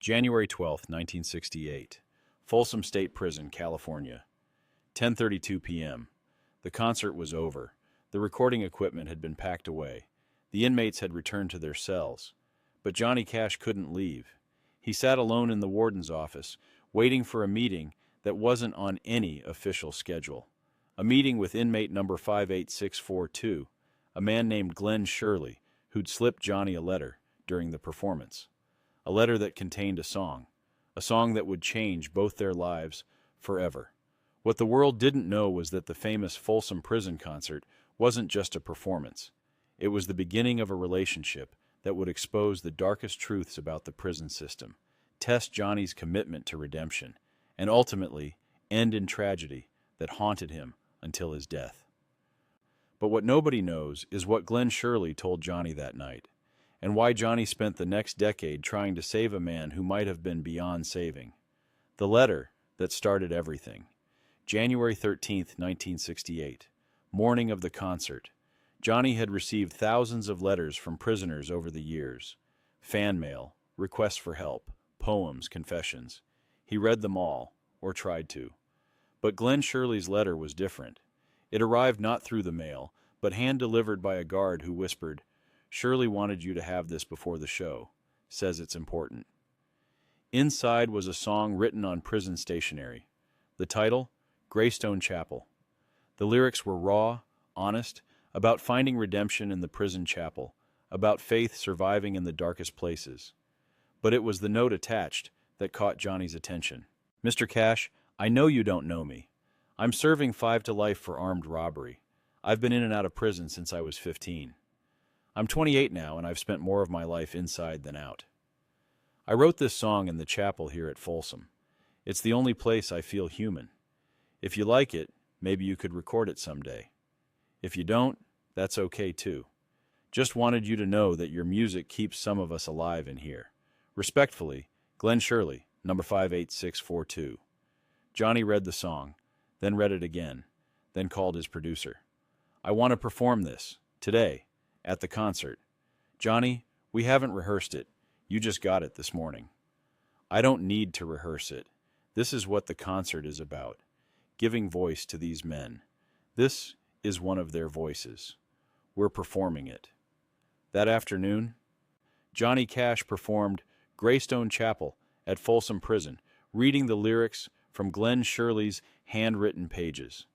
January 12, 1968. Folsom State Prison, California. 10:32 p.m. The concert was over. The recording equipment had been packed away. The inmates had returned to their cells. But Johnny Cash couldn't leave. He sat alone in the warden's office, waiting for a meeting that wasn't on any official schedule. A meeting with inmate number 58642, a man named Glen Sherley, who'd slipped Johnny a letter during the performance. A letter that contained a song that would change both their lives forever. What the world didn't know was that the famous Folsom Prison concert wasn't just a performance. It was the beginning of a relationship that would expose the darkest truths about the prison system, test Johnny's commitment to redemption, and ultimately end in tragedy that haunted him until his death. But what nobody knows is what Glen Sherley told Johnny that night, and why Johnny spent the next decade trying to save a man who might have been beyond saving. The letter that started everything. January 13th, 1968, morning of the concert. Johnny had received thousands of letters from prisoners over the years. Fan mail, requests for help, poems, confessions. He read them all, or tried to. But Glen Sherley's letter was different. It arrived not through the mail, but hand-delivered by a guard who whispered, "Shirley wanted you to have this before the show. Says it's important." Inside was a song written on prison stationery. The title, Greystone Chapel. The lyrics were raw, honest, about finding redemption in the prison chapel, about faith surviving in the darkest places. But it was the note attached that caught Johnny's attention. "Mr. Cash, I know you don't know me. I'm serving 5 to life for armed robbery. I've been in and out of prison since I was 15. I'm 28 now, and I've spent more of my life inside than out. I wrote this song in the chapel here at Folsom. It's the only place I feel human. If you like it, maybe you could record it someday. If you don't, that's okay too. Just wanted you to know that your music keeps some of us alive in here. Respectfully, Glen Sherley, number 58642. Johnny read the song, then read it again, then called his producer. "I want to perform this, today, at the concert. Johnny, we haven't rehearsed it. You just got it this morning." "I don't need to rehearse it. This is what the concert is about. Giving voice to these men. This is one of their voices. We're performing it." That afternoon, Johnny Cash performed Greystone Chapel at Folsom Prison, reading the lyrics from Glen Sherley's handwritten pages.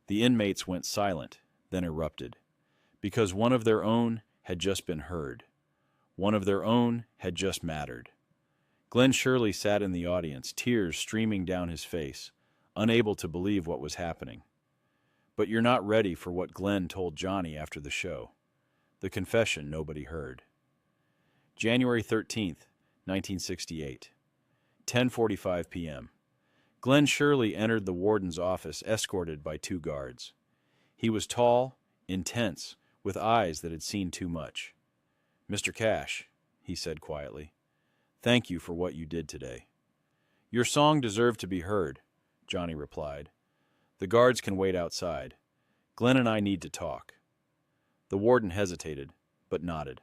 The inmates went silent, then erupted, because one of their own had just been heard. One of their own had just mattered. Glen Sherley sat in the audience, tears streaming down his face, unable to believe what was happening. But you're not ready for what Glen told Johnny after the show. The confession nobody heard. January 13th, 1968. 10:45 p.m. Glen Sherley entered the warden's office escorted by 2 guards. He was tall, intense, with eyes that had seen too much. "Mr. Cash," he said quietly, "thank you for what you did today." "Your song deserved to be heard," Johnny replied. "The guards can wait outside. Glen and I need to talk." The warden hesitated, but nodded.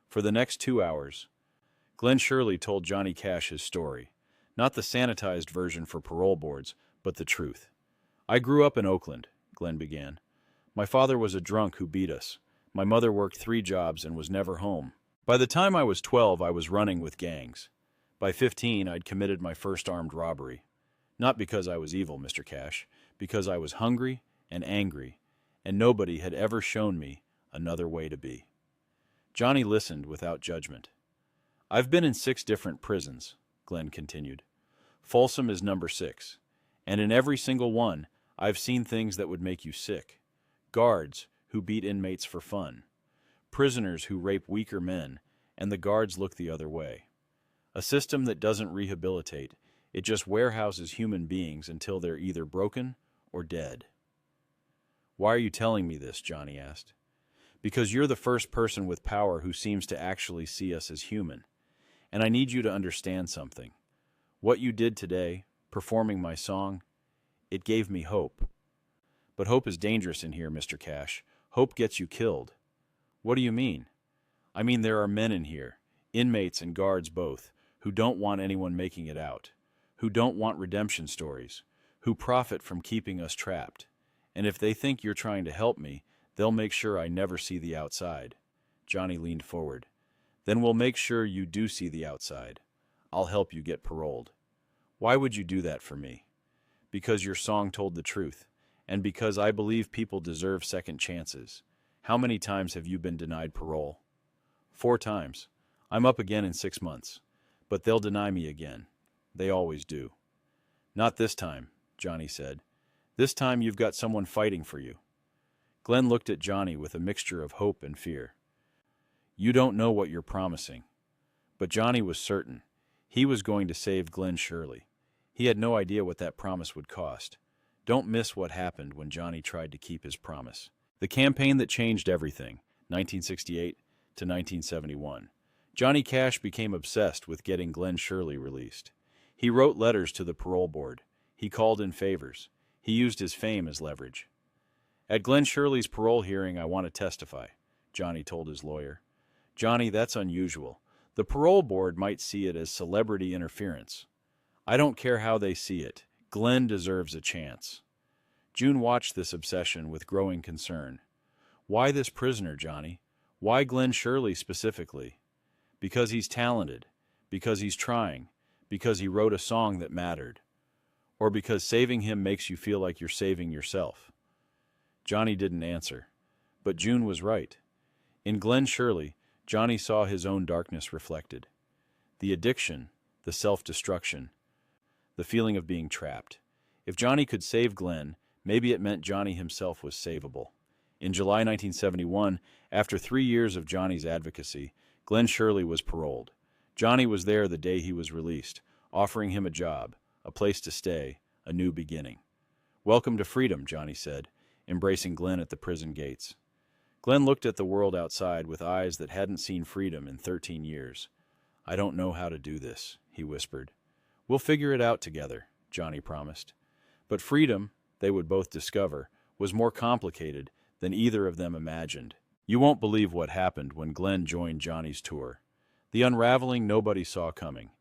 For the next 2 hours, Glen Sherley told Johnny Cash his story, not the sanitized version for parole boards, but the truth. "I grew up in Oakland," Glen began. "My father was a drunk who beat us. My mother worked 3 jobs and was never home. By the time I was 12, I was running with gangs. By 15, I'd committed my first armed robbery. Not because I was evil, Mr. Cash, because I was hungry and angry, and nobody had ever shown me another way to be." Johnny listened without judgment. "I've been in 6 different prisons," Glen continued. "Folsom is number 6, and in every single one, I've seen things that would make you sick. Guards who beat inmates for fun. Prisoners who rape weaker men, and the guards look the other way. A system that doesn't rehabilitate, it just warehouses human beings until they're either broken or dead." "Why are you telling me this?" Johnny asked. "Because you're the first person with power who seems to actually see us as human. And I need you to understand something. What you did today, performing my song, it gave me hope. But hope is dangerous in here, Mr. Cash. Hope gets you killed." "What do you mean?" "I mean there are men in here, inmates and guards both, who don't want anyone making it out, who don't want redemption stories, who profit from keeping us trapped. And if they think you're trying to help me, they'll make sure I never see the outside." Johnny leaned forward. "Then we'll make sure you do see the outside. I'll help you get paroled." "Why would you do that for me?" "Because your song told the truth, and because I believe people deserve second chances. How many times have you been denied parole?" "4 times. I'm up again in 6 months. But they'll deny me again. They always do." "Not this time," Johnny said. "This time you've got someone fighting for you." Glen looked at Johnny with a mixture of hope and fear. "You don't know what you're promising." But Johnny was certain. He was going to save Glen Sherley. He had no idea what that promise would cost. Don't miss what happened when Johnny tried to keep his promise. The campaign that changed everything, 1968 to 1971. Johnny Cash became obsessed with getting Glen Sherley released. He wrote letters to the parole board. He called in favors. He used his fame as leverage. "At Glen Sherley's parole hearing, I want to testify," Johnny told his lawyer. "Johnny, that's unusual. The parole board might see it as celebrity interference." "I don't care how they see it. Glen deserves a chance." June watched this obsession with growing concern. "Why this prisoner, Johnny? Why Glen Sherley specifically?" "Because he's talented, because he's trying, because he wrote a song that mattered. Or because saving him makes you feel like you're saving yourself." Johnny didn't answer. But June was right. In Glen Sherley, Johnny saw his own darkness reflected. The addiction, the self-destruction, the feeling of being trapped. If Johnny could save Glen, maybe it meant Johnny himself was savable. In July 1971, after 3 years of Johnny's advocacy, Glen Sherley was paroled. Johnny was there the day he was released, offering him a job, a place to stay, a new beginning. "Welcome to freedom," Johnny said, embracing Glen at the prison gates. Glen looked at the world outside with eyes that hadn't seen freedom in 13 years. "I don't know how to do this," he whispered. "We'll figure it out together," Johnny promised. But freedom, they would both discover, was more complicated than either of them imagined. You won't believe what happened when Glen joined Johnny's tour. The unraveling nobody saw coming.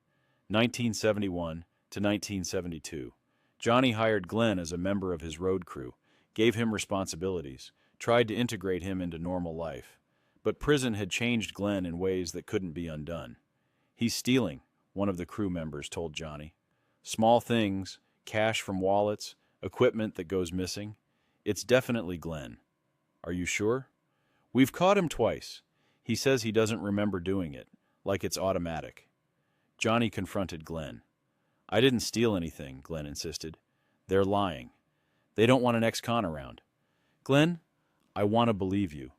1971 to 1972. Johnny hired Glen as a member of his road crew, gave him responsibilities, tried to integrate him into normal life. But prison had changed Glen in ways that couldn't be undone. "He's stealing," one of the crew members told Johnny. "Small things, cash from wallets, equipment that goes missing. It's definitely Glen." "Are you sure?" "We've caught him twice. He says he doesn't remember doing it, like it's automatic." Johnny confronted Glen. "I didn't steal anything," Glen insisted. "They're lying. They don't want an ex-con around." "Glen, I want to believe you,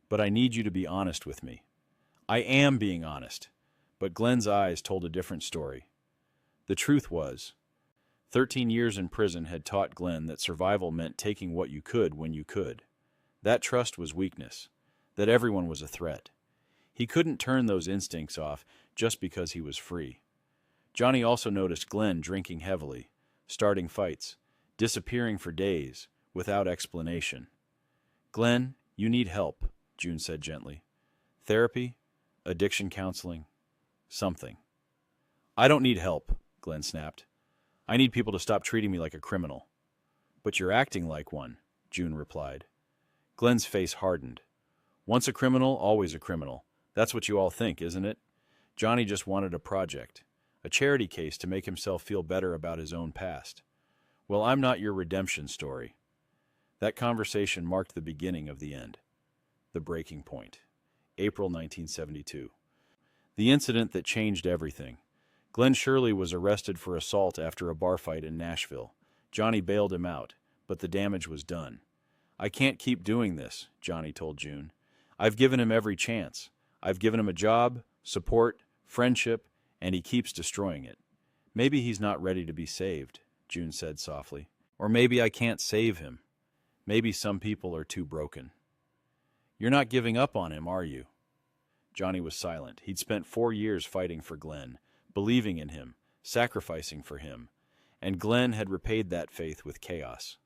but I need you to be honest with me." "I am being honest." But Glen's eyes told a different story. The truth was, 13 years in prison had taught Glen that survival meant taking what you could when you could. That trust was weakness, that everyone was a threat. He couldn't turn those instincts off just because he was free. Johnny also noticed Glen drinking heavily, starting fights, disappearing for days, without explanation. "Glen, you need help," June said gently. "Therapy, addiction counseling, something." "I don't need help," Glen snapped. "I need people to stop treating me like a criminal." "But you're acting like one," June replied. Glen's face hardened. "Once a criminal, always a criminal. That's what you all think, isn't it?" Johnny just wanted a project, a charity case to make himself feel better about his own past. "Well, I'm not your redemption story." That conversation marked the beginning of the end. The breaking point. April 1972. The incident that changed everything. Glen Sherley was arrested for assault after a bar fight in Nashville. Johnny bailed him out, but the damage was done. "I can't keep doing this," Johnny told June. "I've given him every chance. I've given him a job, support, friendship, and he keeps destroying it." "Maybe he's not ready to be saved," June said softly. "Or maybe I can't save him. Maybe some people are too broken." "You're not giving up on him, are you?" Johnny was silent. He'd spent 4 years fighting for Glen, believing in him, sacrificing for him, and Glen had repaid that faith with chaos.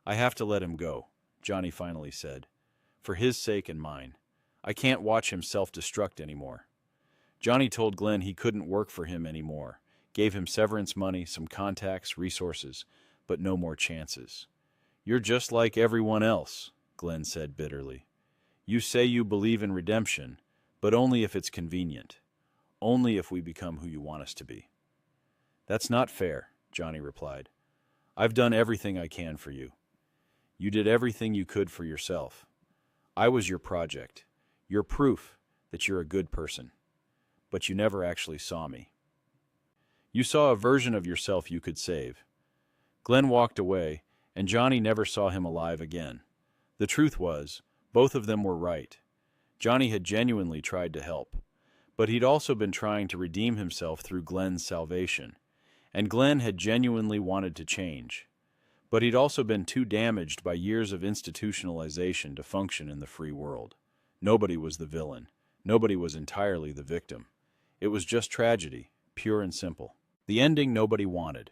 "I have to let him go," Johnny finally said. "For his sake and mine. I can't watch him self-destruct anymore." Johnny told Glen he couldn't work for him anymore, gave him severance money, some contacts, resources, but no more chances. "You're just like everyone else," Glen said bitterly. "You say you believe in redemption, but only if it's convenient. Only if we become who you want us to be." "That's not fair," Johnny replied. "I've done everything I can for you. You did everything you could for yourself. I was your project, your proof that you're a good person. But you never actually saw me. You saw a version of yourself you could save." Glen walked away, and Johnny never saw him alive again. The truth was, both of them were right. Johnny had genuinely tried to help, but he'd also been trying to redeem himself through Glen's salvation, and Glen had genuinely wanted to change. But he'd also been too damaged by years of institutionalization to function in the free world. Nobody was the villain. Nobody was entirely the victim. It was just tragedy, pure and simple. The ending nobody wanted.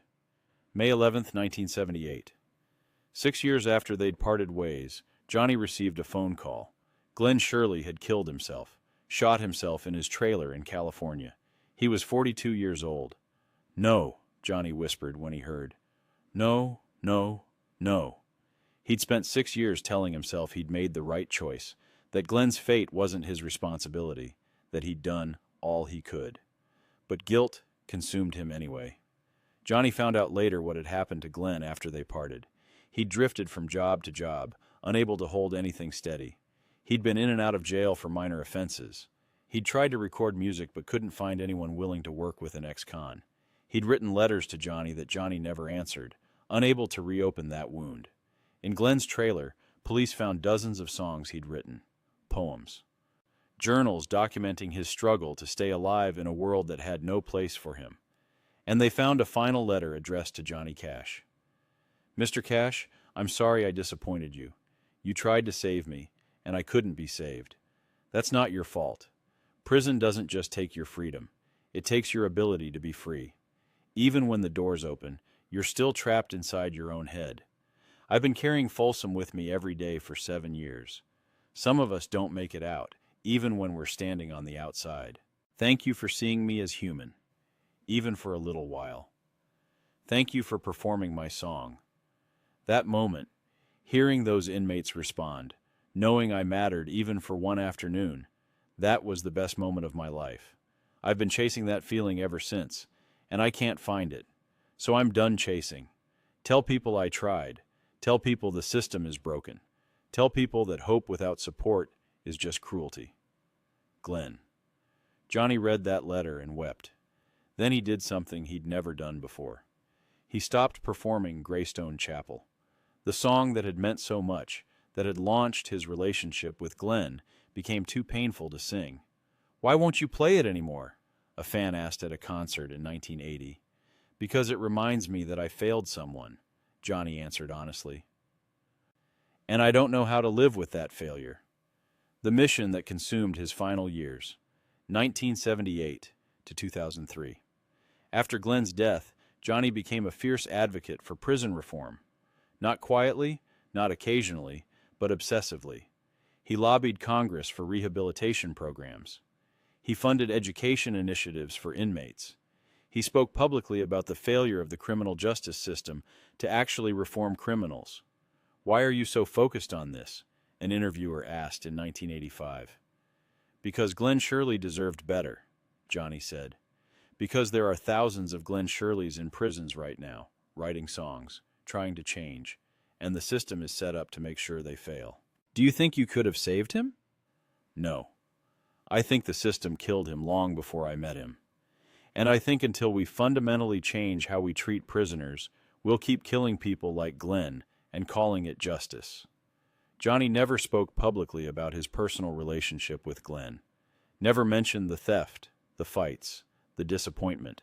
May 11th, 1978. 6 years after they'd parted ways, Johnny received a phone call. Glen Sherley had killed himself, shot himself in his trailer in California. He was 42 years old. "No," Johnny whispered when he heard. "No, no, no." He'd spent 6 years telling himself he'd made the right choice, that Glen's fate wasn't his responsibility, that he'd done all he could. But guilt consumed him anyway. Johnny found out later what had happened to Glen after they parted. He'd drifted from job to job, unable to hold anything steady. He'd been in and out of jail for minor offenses. He'd tried to record music but couldn't find anyone willing to work with an ex-con. He'd written letters to Johnny that Johnny never answered, unable to reopen that wound. In Glen's trailer, police found dozens of songs he'd written, poems. Journals documenting his struggle to stay alive in a world that had no place for him. And they found a final letter addressed to Johnny Cash. "Mr. Cash, I'm sorry I disappointed you. You tried to save me, and I couldn't be saved. That's not your fault. Prison doesn't just take your freedom. It takes your ability to be free. Even when the doors open, you're still trapped inside your own head. I've been carrying Folsom with me every day for 7 years. Some of us don't make it out, even when we're standing on the outside. Thank you for seeing me as human, even for a little while. Thank you for performing my song." That moment, hearing those inmates respond, knowing I mattered even for one afternoon, that was the best moment of my life. I've been chasing that feeling ever since, and I can't find it. So I'm done chasing. Tell people I tried. Tell people the system is broken. Tell people that hope without support is just cruelty. Glen. Johnny read that letter and wept. Then he did something he'd never done before. He stopped performing Greystone Chapel. The song that had meant so much, that had launched his relationship with Glen, became too painful to sing. "Why won't you play it anymore?" a fan asked at a concert in 1980. "Because it reminds me that I failed someone," Johnny answered honestly. "And I don't know how to live with that failure." The mission that consumed his final years, 1978 to 2003. After Glen's death, Johnny became a fierce advocate for prison reform. Not quietly, not occasionally, but obsessively. He lobbied Congress for rehabilitation programs. He funded education initiatives for inmates. He spoke publicly about the failure of the criminal justice system to actually reform criminals. "Why are you so focused on this?" an interviewer asked in 1985. "Because Glen Sherley deserved better," Johnny said. "Because there are thousands of Glen Sherleys in prisons right now, writing songs, trying to change, and the system is set up to make sure they fail." Do you think you could have saved him? No. I think the system killed him long before I met him. And I think until we fundamentally change how we treat prisoners, we'll keep killing people like Glen and calling it justice. Johnny never spoke publicly about his personal relationship with Glen. Never mentioned the theft, the fights, the disappointment.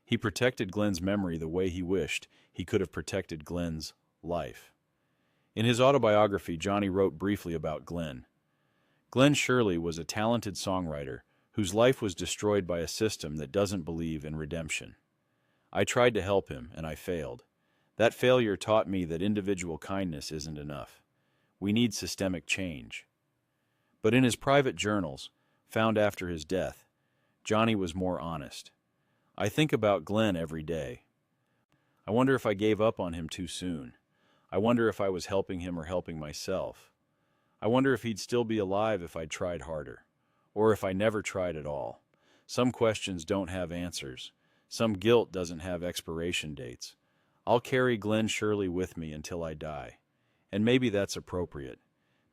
He protected Glen's memory the way he wished he could have protected Glen's life. In his autobiography, Johnny wrote briefly about Glen. Glen Sherley was a talented songwriter whose life was destroyed by a system that doesn't believe in redemption. I tried to help him, and I failed. That failure taught me that individual kindness isn't enough. We need systemic change. But in his private journals, found after his death, Johnny was more honest. I think about Glen every day. I wonder if I gave up on him too soon. I wonder if I was helping him or helping myself. I wonder if he'd still be alive if I'd tried harder, or if I never tried at all. Some questions don't have answers. Some guilt doesn't have expiration dates. I'll carry Glen Sherley with me until I die. And maybe that's appropriate.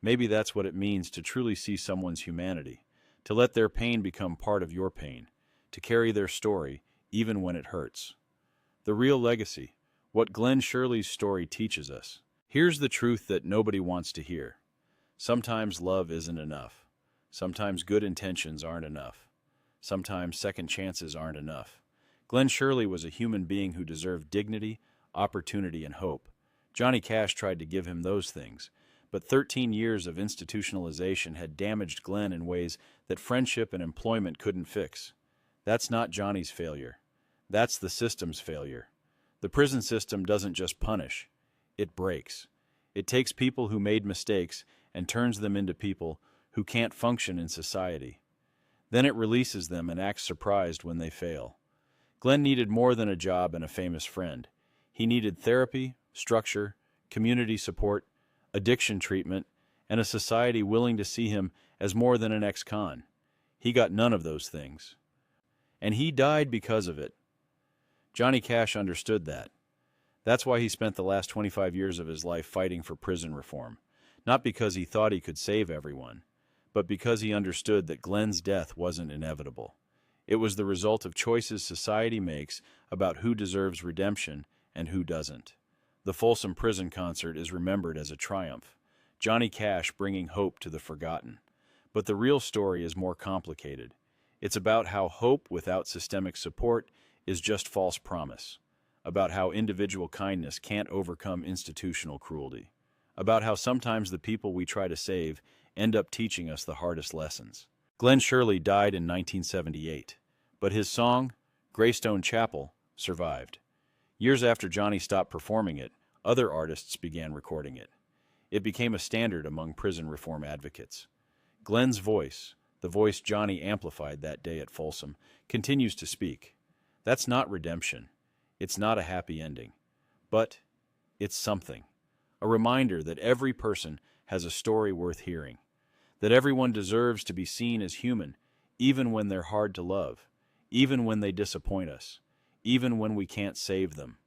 Maybe that's what it means to truly see someone's humanity, to let their pain become part of your pain, to carry their story even when it hurts. The real legacy, what Glen Sherley's story teaches us. Here's the truth that nobody wants to hear. Sometimes love isn't enough. Sometimes good intentions aren't enough. Sometimes second chances aren't enough. Glen Sherley was a human being who deserved dignity, opportunity, and hope. Johnny Cash tried to give him those things, but 13 years of institutionalization had damaged Glen in ways that friendship and employment couldn't fix. That's not Johnny's failure. That's the system's failure. The prison system doesn't just punish. It breaks. It takes people who made mistakes and turns them into people who can't function in society. Then it releases them and acts surprised when they fail. Glen needed more than a job and a famous friend. He needed therapy, structure, community support, addiction treatment, and a society willing to see him as more than an ex-con. He got none of those things. And he died because of it. Johnny Cash understood that. That's why he spent the last 25 years of his life fighting for prison reform. Not because he thought he could save everyone, but because he understood that Glen's death wasn't inevitable. It was the result of choices society makes about who deserves redemption and who doesn't. The Folsom Prison concert is remembered as a triumph, Johnny Cash bringing hope to the forgotten. But the real story is more complicated. It's about how hope without systemic support is just false promise, about how individual kindness can't overcome institutional cruelty, about how sometimes the people we try to save end up teaching us the hardest lessons. Glen Sherley died in 1978, but his song, Greystone Chapel, survived. Years after Johnny stopped performing it, other artists began recording it. It became a standard among prison reform advocates. Glen's voice, the voice Johnny amplified that day at Folsom, continues to speak. That's not redemption. It's not a happy ending. But it's something. A reminder that every person has a story worth hearing. That everyone deserves to be seen as human, even when they're hard to love, even when they disappoint us, even when we can't save them.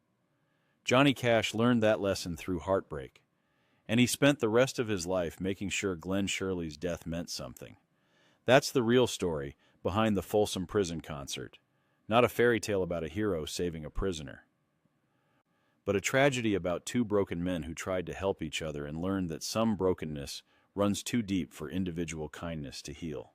Johnny Cash learned that lesson through heartbreak, and he spent the rest of his life making sure Glen Sherley's death meant something. That's the real story behind the Folsom Prison concert, not a fairy tale about a hero saving a prisoner, but a tragedy about two broken men who tried to help each other and learned that some brokenness runs too deep for individual kindness to heal.